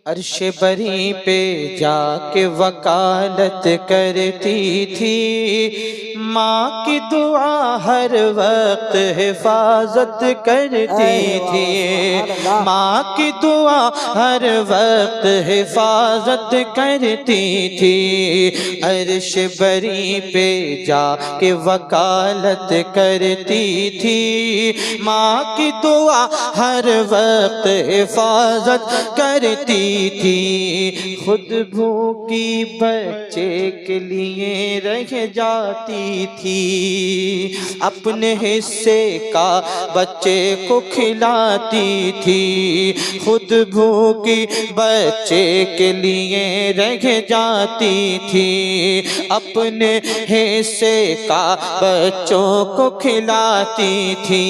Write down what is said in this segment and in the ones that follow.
अर्श बरी पे जाके वकालत करती थी, माँ की दुआ हर वक्त हिफाजत करती थी। माँ की दुआ हर वक्त हिफाजत करती थी। अर्श बरी पे जाके वकालत करती थी, माँ की दुआ हर वक्त हिफाजत करती थी। खुद भूखी बच्चे के लिए रह जाती थी, अपने हिस्से का बच्चे को खिलाती थी। खुद भूखी बच्चे के लिए रह जाती थी, अपने हिस्से का बच्चों को खिलाती थी।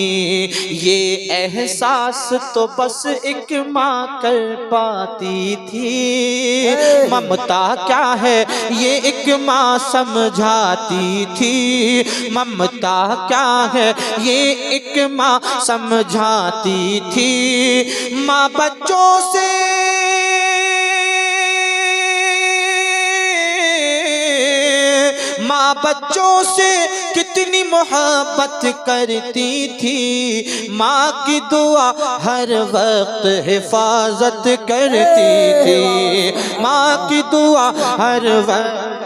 ये एहसास तो बस एक माँ कर पाती थी। ममता क्या है ये एक माँ समझाती थी। ममता क्या है ये एक माँ समझाती थी। माँ बच्चों से माँ बच्चों से कितनी मोहब्बत करती थी। माँ की दुआ हर वक्त हिफाजत करती थी। माँ की दुआ हर वक्त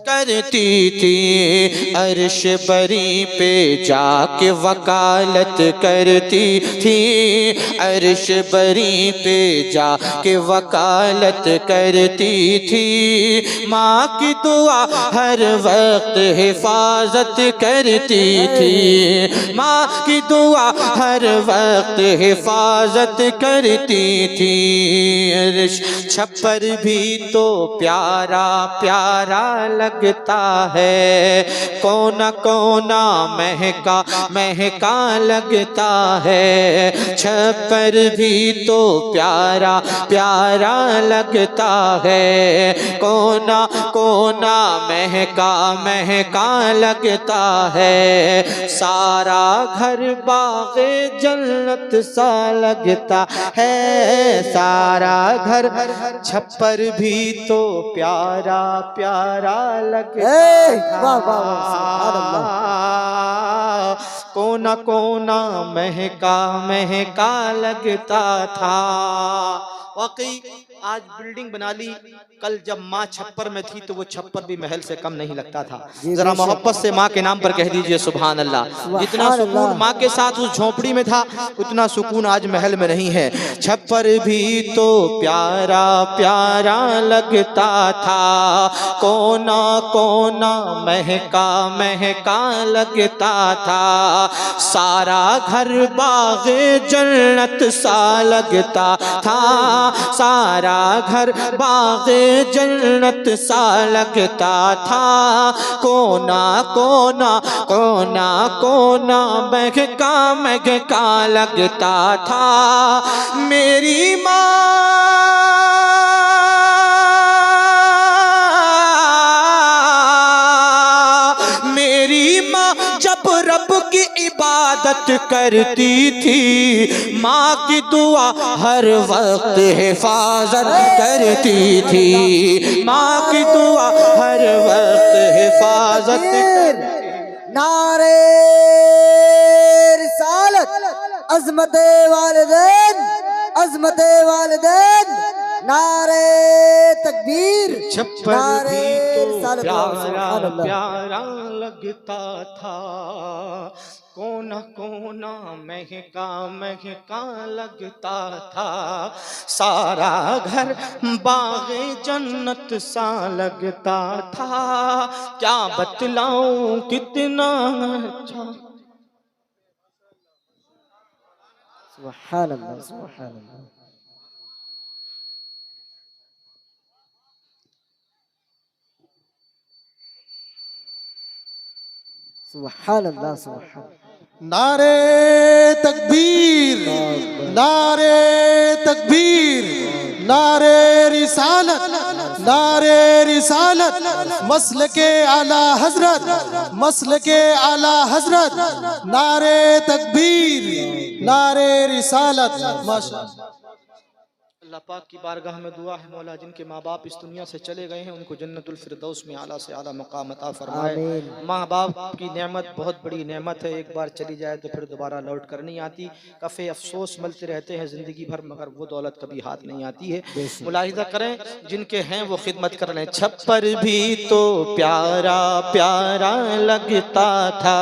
करती थी। अर्श बरी पे जाके वकालत करती थी। अर्श बरी पे जाके वकालत करती थी। माँ की दुआ हर वक्त हिफाजत करती थी। माँ की दुआ हर वक्त हिफाजत करती थी। अर्श छप्पर भी तो प्यारा प्यारा लगता है, कोना कोना महका महका लगता है। छप्पर भी तो प्यारा प्यारा लगता है, कोना कोना महका महका लगता है। सारा घर बाग़े जन्नत सा लगता है, सारा घर छप्पर भी तो प्यारा प्यारा लगता था। कोना कोना महका महका लगता था। वाकई आज बिल्डिंग बना ली, कल जब माँ छप्पर में थी तो वो छप्पर भी महल से कम नहीं लगता था। जरा मोहब्बत से माँ के नाम पर कह दीजिए सुभान अल्लाह। जितना सुकून माँ के साथ उस झोपड़ी में था उतना सुकून आज महल में नहीं है। छप्पर भी तो प्यारा प्यारा लगता था, कोना कोना महका महका लगता था। सारा घर बाग़े जन्नत सा लगता था, सारा घर बाग़े जन्नत सा लगता था। कोना कोना कोना कोना महका महका लगता था। मेरी माँ जब रब की इबादत करती थी, माँ की दुआ हर वक्त हिफाजत करती थी। माँ की दुआ हर वक्त हिफाजत करती। नारे रिसालत अज़मते वालिदैन अज़मते वालिदैन, नारे तकबीर। छप्पर भी तो प्यारा प्यारा लगता था, कोना कोना महका महका लगता था। सारा घर बाग़े जन्नत सा लगता था। क्या बतलाऊं कितना अच्छा। सुभान अल्लाह सुभान अल्लाह। सुभान अल्लाह सुभान। नारे तकबीर, नारे तकबीर, नारे रिसालत, नारे रिसालत, मसलके आला हजरत, मसलके आला हजरत, नारे तकबीर, नारे रिसालत। माशाअल्लाह। अल्लाह पाक की बारगाह में दुआ है मौला जिनके माँ बाप इस दुनिया से चले गए हैं उनको जन्नतुल फिरदौस में आला से आला मकाम अता फरमाए। आमीन। माँ बाप की नेमत बहुत बड़ी नेमत है, एक बार चली जाए तो फिर दोबारा लौट कर नहीं आती। कफ़े अफसोस मलते रहते हैं ज़िंदगी भर, मगर वो दौलत कभी हाथ नहीं आती है। मुलाहिज़ा करें जिनके हैं वो खिदमत कर रहे हैं। छप्पर भी तो प्यारा प्यारा लगता था,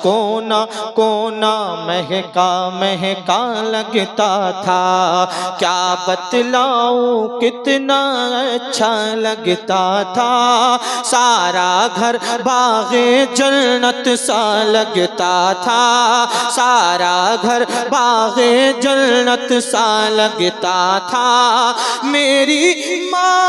कोना कोना महका महका लगता था, क्या बतलाऊं कितना अच्छा लगता था, सारा घर बागे जन्नत सा लगता था, सारा घर बागे जन्नत सा लगता था। मेरी माँ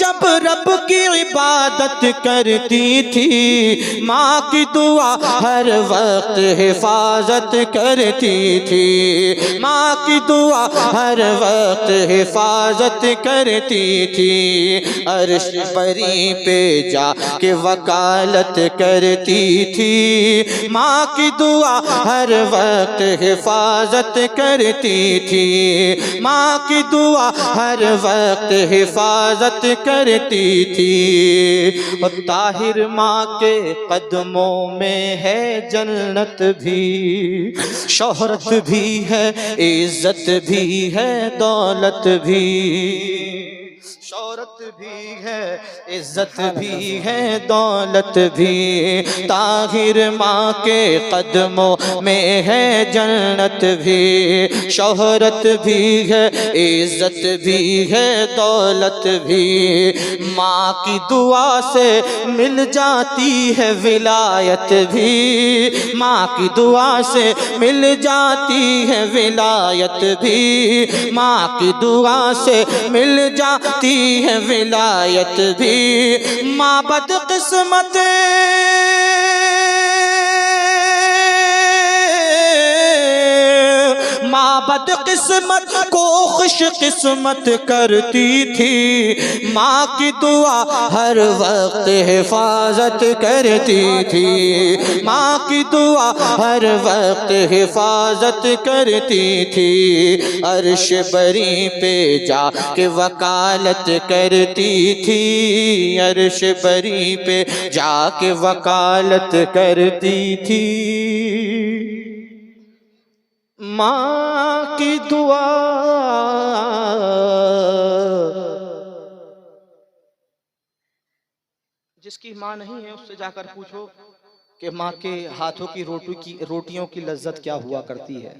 जब रब की इबादत करती थी, माँ की दुआ हर वक्त हिफाजत करती थी, माँ की दुआ हर वक्त हिफाजत करती थी। अर्श परी पे जाके वकालत करती थी, माँ की दुआ हर वक्त हिफाजत करती थी, माँ की दुआ हर वक्त हिफाजत करती थी। और ताहिर माँ के कदमों में है जन्नत भी, शोहरत भी है, इज्जत भी है, दौलत भी, शोहरत भी है, इज्जत भी है, दौलत भी। ताहिर माँ के कदमों में है जन्नत भी, शोहरत भी है, इज्जत भी है, दौलत भी। माँ की दुआ से मिल जाती है विलायत भी, माँ की दुआ से मिल जाती है विलायत भी, माँ की दुआ से मिल जाती है विलायत भी। माँ बदकिस्मत माँ बदकिस्मत को खुश किस्मत करती थी, माँ की दुआ हर वक्त हिफाजत करती थी, माँ की दुआ हर वक्त हिफाजत करती थी। अर्श बरी पे जाके वकालत करती थी, अर्श बरी पे जाके वकालत करती थी। माँ की दुआ जिसकी माँ नहीं है उससे जाकर पूछो कि माँ के हाथों की रोटियों की लज्जत क्या हुआ करती है।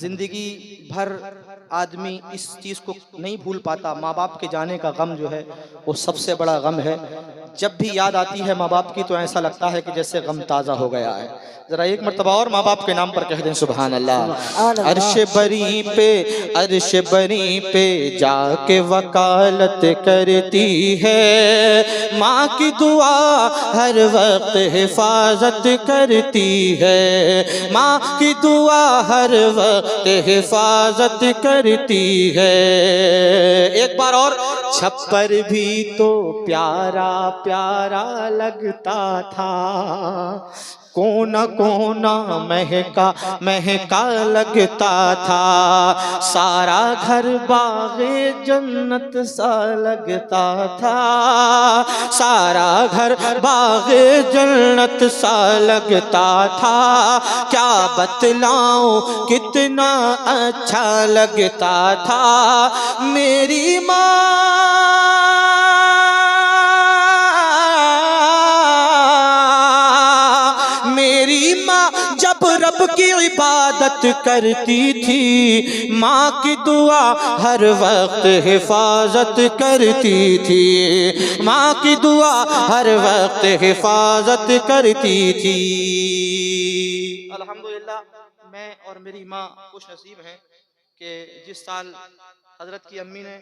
जिंदगी भर आदमी इस चीज को नहीं भूल पाता। माँ बाप के जाने का गम जो है वो सबसे बड़ा गम है। जब भी याद आती है माँ बाप की तो ऐसा लगता है कि जैसे गम ताज़ा हो गया है। जरा एक मर्तबा और माँ बाप के नाम पर कह दें सुभान अल्लाह। अर्श बरी पे जाके वकालत करती है, माँ की दुआ हर वक्त हिफाजत करती है, माँ की दुआ हर वक्त हिफाजत करती है। एक बार और। छप्पर भी तो प्यारा प्यारा लगता था, कोना कोना महका महका लगता था, सारा घर बागे जन्नत सा लगता था, सारा घर बागे जन्नत सा लगता था, क्या बतलाऊं कितना अच्छा लगता था। मेरी माँ जब रब की इबादत करती थी, माँ की दुआ हर वक्त हिफाजत करती थी, माँ की दुआ हर वक्त हिफाजत करती थी। अल्हम्दुलिल्लाह मैं और मेरी माँ खुश नसीब हैं कि जिस साल हजरत की अम्मी ने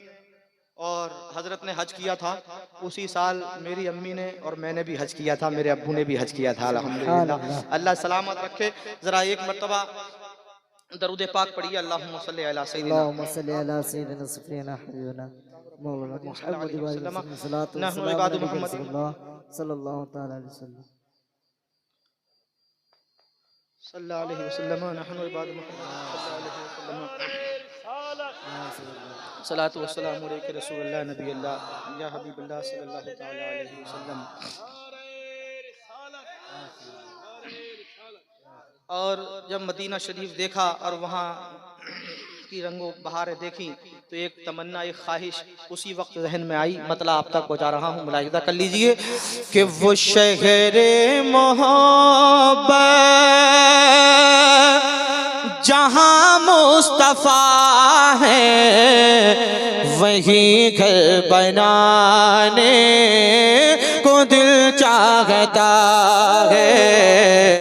और हजरत ने हज किया था उसी साल मेरी अम्मी ने और मैंने भी हज किया था, मेरे अब्बू ने भी हज किया था। अल्हम्दुलिल्लाह अल्लाह सलामत रखे। जरा एक मर्तबा दरूद पाक पढ़िए। अल्लाहुम्मा सल्ली अला सय्यिदिना सय्यिदिना हबीबना मौलाना मुहम्मद वसल्लम सल्लल्लाहु नहनु इबादु अलैहि मुहम्मद वसल्लम सल्लल्लाहु तआला अलैहि वसल्लम। सल्लल्लाहु अलैहि वसल्लम नहनु इबाद मुहम्मद सल्लल्लाहु अलैहि वसल्लम सलातु वस्सलामु अलैका रसूलुल्लाह नबी अल्लाह या हबीबल्लाह सल्लल्लाहु तआला अलैहि वसल्लम। और जब मदीना शरीफ देखा और वहाँ की रंगो बहारें देखी तो एक तमन्ना, एक ख्वाहिश उसी वक्त जहन में आई, मतलब आप तक पहुँचा रहा हूँ, मुलाहिजा कर लीजिए कि वो शहरे मोहब्बत जहाँ मुस्तफ़ा है वही घर बनाने को दिल चाहता है।